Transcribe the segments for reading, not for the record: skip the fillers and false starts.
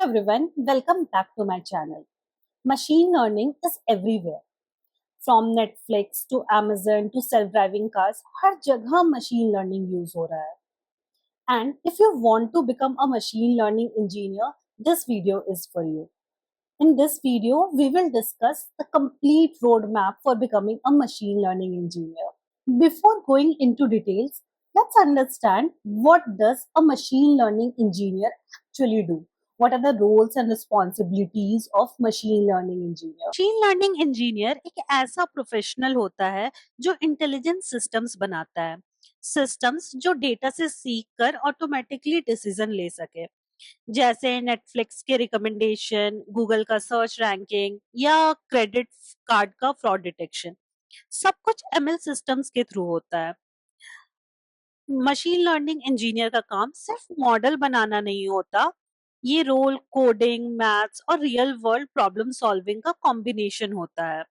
Everyone, welcome back to my channel. Machine learning is everywhere. From Netflix to Amazon to self-driving cars, हर जगह machine learning use हो रहा है. And if you want to become a machine learning engineer, this video is for you. In this video, we will discuss the complete roadmap for becoming a machine learning engineer. Before going into details, let's understand what does a machine learning engineer actually do. What are the roles and responsibilities of machine learning engineer? Machine learning engineer एक ऐसा professional होता है जो intelligent systems बनाता है। Systems जो data से सीख कर ऑटोमेटिकली डिसीजन ले सके, जैसे नेटफ्लिक्स के रिकमेंडेशन, गूगल का सर्च रैंकिंग या क्रेडिट कार्ड का फ्रॉड डिटेक्शन। सब कुछ एमएल सिस्टम्स के थ्रू होता है। मशीन लर्निंग इंजीनियर का काम सिर्फ मॉडल बनाना नहीं होता, ये रोल कोडिंग, मैथ्स और रियल वर्ल्ड प्रॉब्लम सॉल्विंग का कॉम्बिनेशन होता है।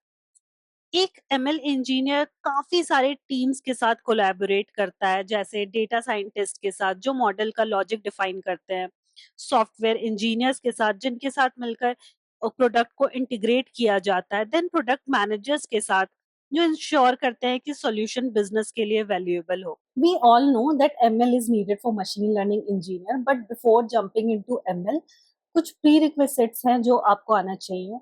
एक एमएल इंजीनियर काफी सारे टीम्स के साथ कोलैबोरेट करता है, जैसे डेटा साइंटिस्ट के साथ जो मॉडल का लॉजिक डिफाइन करते हैं, सॉफ्टवेयर इंजीनियर्स के साथ जिनके साथ मिलकर प्रोडक्ट को इंटीग्रेट किया जाता है, देन प्रोडक्ट मैनेजर्स के साथ जो इंश्योर करते हैं कि सॉल्यूशन बिजनेस के लिए वैल्यूएबल हो। We all know that ML is needed for machine learning engineer, but before jumping into ML, कुछ prerequisites हैं जो आपको आना चाहिए.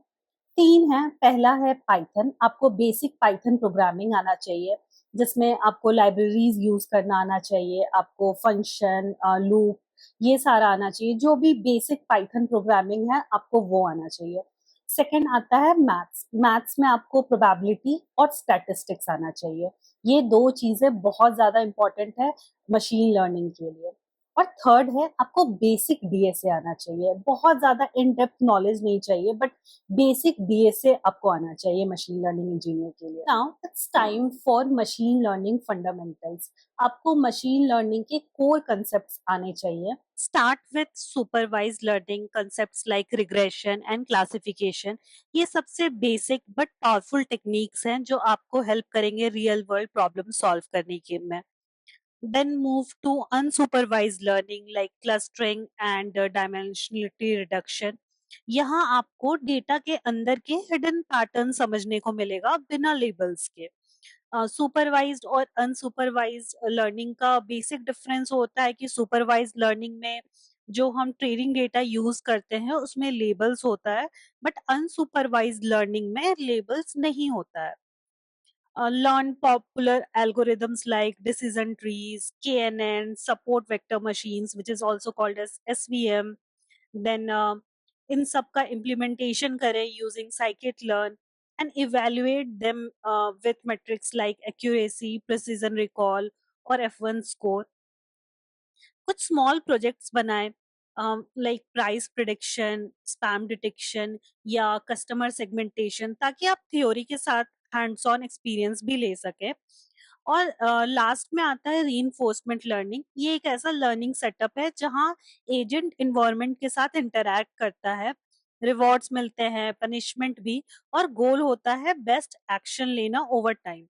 3 हैं. पहला है पाइथन. आपको बेसिक पाइथन प्रोग्रामिंग आना चाहिए, जिसमें आपको लाइब्रेरीज यूज करना आना चाहिए, आपको फंक्शन, लूप, ये सारा आना चाहिए. जो भी बेसिक पाइथन प्रोग्रामिंग है आपको वो आना चाहिए. सेकंड आता है मैथ्स. मैथ्स में आपको प्रोबेबिलिटी और स्टैटिस्टिक्स आना चाहिए. ये 2 चीजें बहुत ज्यादा इंपॉर्टेंट है मशीन लर्निंग के लिए. और थर्ड है आपको बेसिक डीएसए आना चाहिए. बहुत ज्यादा इन डेप्थ नॉलेज नहीं चाहिए, बट बेसिक डीएसए आपको आना चाहिए मशीन लर्निंग इंजीनियर के लिए. Now it's time for machine learning fundamentals. आपको मशीन लर्निंग के कोर कंसेप्ट्स आने चाहिए. Start with supervised learning concepts like regression and classification. ये सबसे बेसिक बट पावरफुल टेक्निक्स हैं जो आपको हेल्प करेंगे रियल वर्ल्ड प्रॉब्लम सॉल्व करने के में। Then move to unsupervised learning like clustering and dimensionality reduction. यहाँ आपको डेटा के अंदर के हिडन पैटर्न समझने को मिलेगा बिना लेबल्स के। सुपरवाइज्ड और अनसुपरवाइज्ड लर्निंग का बेसिक डिफरेंस होता है कि सुपरवाइज्ड लर्निंग में जो हम ट्रेनिंग डेटा यूज करते हैं उसमें लेबल्स होता है, बट अनसुपरवाइज्ड लर्निंग में लेबल्स नहीं होता है। Learn popular algorithms like decision trees, KNN, support vector machines, which is also called as SVM. Then in सब का implementation करें using scikit-learn and evaluate them with metrics like accuracy, precision recall और F1 score. कुछ small projects बनाएं, like price prediction, spam detection या customer segmentation, ताकि आप theory के साथ हैंड्स ऑन एक्सपीरियंस भी ले सके। और लास्ट में आता है रीइंफोर्समेंट लर्निंग। ये एक ऐसा लर्निंग सेटअप है जहां एजेंट इन्वायरमेंट के साथ इंटरैक्ट करता है, रिवॉर्ड्स मिलते हैं, पनिशमेंट भी, और गोल होता है बेस्ट एक्शन लेना over time.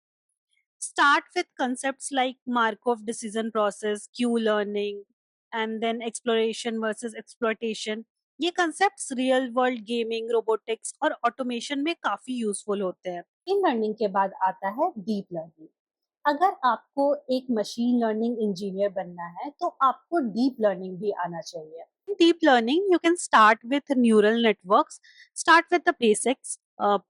Start with concepts like Markov decision process, Q learning, and then exploration versus exploitation. ये concepts real world gaming, robotics और automation में काफी useful होते हैं। इन लर्निंग के बाद आता है डीप लर्निंग. अगर आपको एक मशीन लर्निंग इंजीनियर बनना है तो आपको डीप लर्निंग भी आना चाहिए. Deep learning, you can start with neural networks. Start with the basics,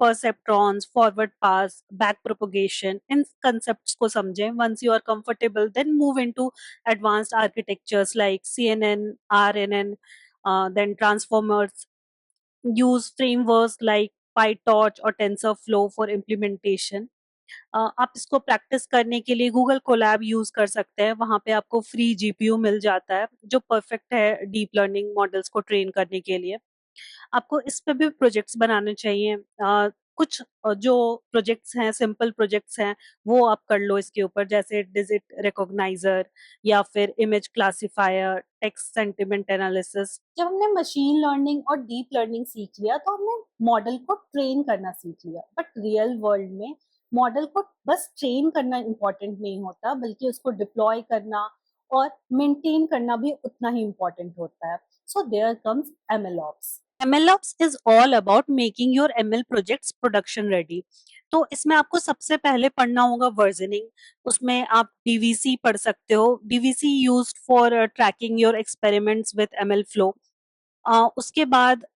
perceptrons, forward pass, back propagation. In concepts को समझें. Once you are comfortable, then move into advanced architectures like CNN, RNN, then transformers. Use frameworks like PyTorch और TensorFlow for implementation. आप इसको practice करने के लिए Google Colab use कर सकते हैं। वहां पे आपको फ्री जीपीयू मिल जाता है जो परफेक्ट है डीप लर्निंग मॉडल्स को ट्रेन करने के लिए। आपको इस पे भी प्रोजेक्ट्स बनाने चाहिए। कुछ जो प्रोजेक्ट्स हैं, सिंपल प्रोजेक्ट्स हैं, वो आप कर लो इसके ऊपर, जैसे डिजिट रिकॉग्नाइजर या फिर image classifier, text sentiment analysis. जब हमने मशीन लर्निंग और डीप लर्निंग सीख लिया तो हमने मॉडल को ट्रेन करना सीख लिया, बट रियल वर्ल्ड में मॉडल को बस ट्रेन करना इम्पोर्टेंट नहीं होता, बल्कि उसको डिप्लॉय करना और मेंटेन करना भी उतना ही इम्पोर्टेंट होता है. So there comes MLOps. MLOps is all about making your ML projects production ready. तो इसमें आपको सबसे पहले पढ़ना होगा वर्जनिंग. उसमें आप DVC पढ़ सकते हो. DVC used for trekking your experiments with ML flow. उसके बाद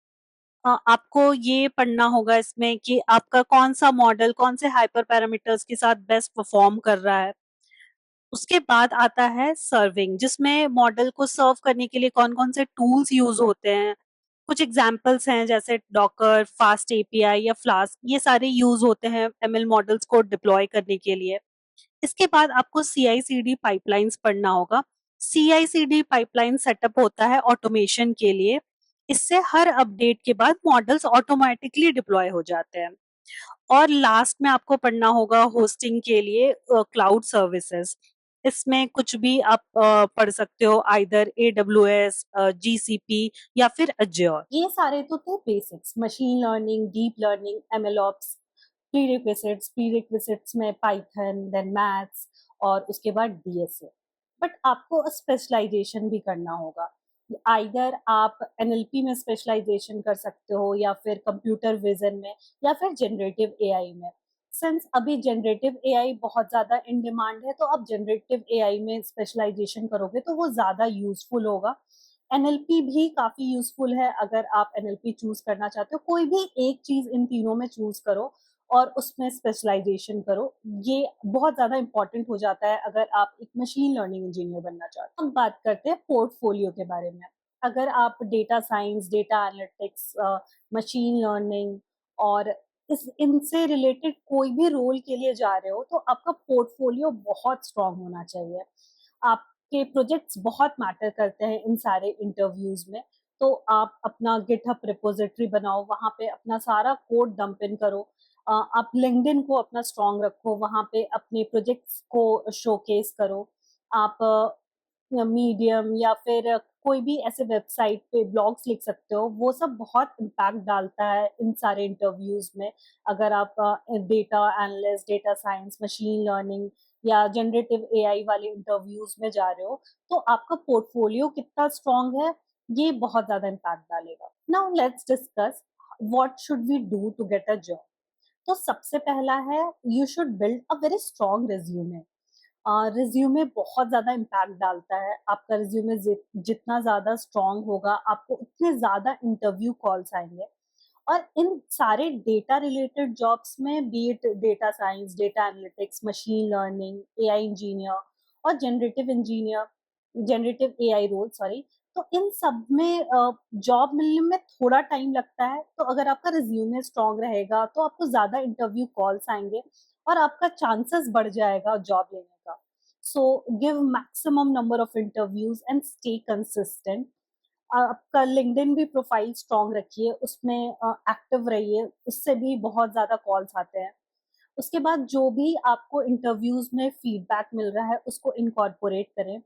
आपको ये पढ़ना होगा इसमें कि आपका कौन सा मॉडल कौन से हाइपर पैरामीटर्स के साथ बेस्ट परफॉर्म कर रहा है. उसके बाद आता है सर्विंग, जिसमें मॉडल को सर्व करने के लिए कौन-कौन से टूल्स यूज़ होते हैं. कुछ एग्जांपल्स हैं जैसे डॉकर, फास्ट एपीआई या फ्लास्क, ये सारे यूज़ होते हैं एमएल मॉडल्स को डिप्लॉय करने के लिए. इसके बाद आपको सीआई/सीडी पाइपलाइंस पढ़ना होगा. सीआई/सीडी पाइपलाइन सेटअप होता है ऑटोमेशन के लिए. इससे हर अपडेट के बाद मॉडल्स ऑटोमेटिकली डिप्लॉय हो जाते हैं. और लास्ट में आपको पढ़ना होगा होस्टिंग के लिए क्लाउड सर्विसेज. इसमें कुछ भी आप पढ़ सकते हो, आइदर एडब्ल्यूएस, जीसीपी या फिर अज्योर. ये सारे तो थे basics, machine learning, deep learning, MLOps, प्रीरिक्विजिट्स में पाइथन, देन मैथ्स और उसके बाद DSA. बट आपको स्पेशलाइजेशन भी करना होगा. आइदर आप NLP में स्पेशलाइजेशन कर सकते हो या फिर कंप्यूटर विजन में या फिर जनरेटिव AI में. सिंस अभी जनरेटिव AI बहुत ज़्यादा इन डिमांड है, तो आप जनरेटिव AI में स्पेशलाइजेशन करोगे तो वो ज़्यादा यूजफुल होगा. NLP भी काफ़ी यूजफुल है अगर आप NLP चूज करना चाहते हो. कोई भी एक चीज़ इन तीनों में चूज करो और उसमें स्पेशलाइजेशन करो. ये बहुत ज़्यादा इंपॉर्टेंट हो जाता है अगर आप एक मशीन लर्निंग इंजीनियर बनना चाहते हो. हम बात करते हैं पोर्टफोलियो के बारे में. अगर आप data science, data analytics, machine learning और इस इनसे रिलेटेड कोई भी रोल के लिए जा रहे हो तो आपका पोर्टफोलियो बहुत स्ट्रांग होना चाहिए. आपके प्रोजेक्ट्स बहुत मैटर करते हैं इन सारे इंटरव्यूज में. तो आप अपना गिटहब रिपोजिटरी बनाओ, वहाँ पे अपना सारा कोड डंप इन करो. आप लिंक्डइन को अपना स्ट्रांग रखो, वहाँ पे अपने प्रोजेक्ट्स को शोकेस करो. आप मीडियम या फिर कोई भी ऐसे वेबसाइट पे ब्लॉग्स लिख सकते हो. वो सब बहुत इम्पैक्ट डालता है इन सारे इंटरव्यूज में. अगर आप data analyst, data science, machine learning या जनरेटिव AI वाले इंटरव्यूज में जा रहे हो तो आपका पोर्टफोलियो कितना स्ट्रांग है ये बहुत ज्यादा इम्पैक्ट डालेगा. Now let's discuss what should we do to get a job. तो सबसे पहला है, you should build a very strong resume. Resume बहुत ज़्यादा इम्पैक्ट डालता है. आपका रिज्यूमे जितना ज़्यादा स्ट्रांग होगा आपको उतने ज़्यादा इंटरव्यू कॉल्स आएंगे. और इन सारे डेटा रिलेटेड जॉब्स में, B it data science, data analytics, machine learning, AI engineer और जनरेटिव AI रोल, सॉरी, तो इन सब में जॉब मिलने में थोड़ा टाइम लगता है. तो अगर आपका रिज्यूमे स्ट्रांग रहेगा तो आपको ज़्यादा इंटरव्यू कॉल्स आएंगे और आपका चांसेस बढ़ जाएगा जॉब लेने का. So give maximum number of interviews and stay consistent. आपका लिंक्डइन भी प्रोफाइल स्ट्रांग रखिए, उसमें एक्टिव रहिए, उससे भी बहुत ज़्यादा कॉल्स आते हैं. उसके बाद जो भी आपको इंटरव्यूज में फीडबैक मिल रहा है उसको इनकॉर्पोरेट करें.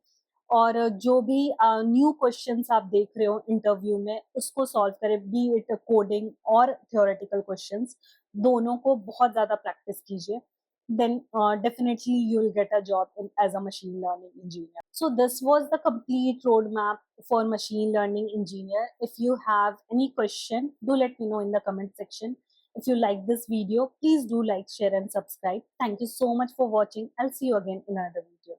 और जो भी न्यू क्वेश्चंस आप देख रहे हो इंटरव्यू में उसको सॉल्व करें, बी इट कोडिंग और थियोरेटिकल क्वेश्चंस, दोनों को बहुत ज़्यादा प्रैक्टिस कीजिए. then definitely you'll get a job as a machine learning engineer. So this was the complete roadmap for machine learning engineer. If you have any question, do let me know in the comment section. If you like this video, please do like, share and subscribe. Thank you so much for watching. I'll see you again in another video.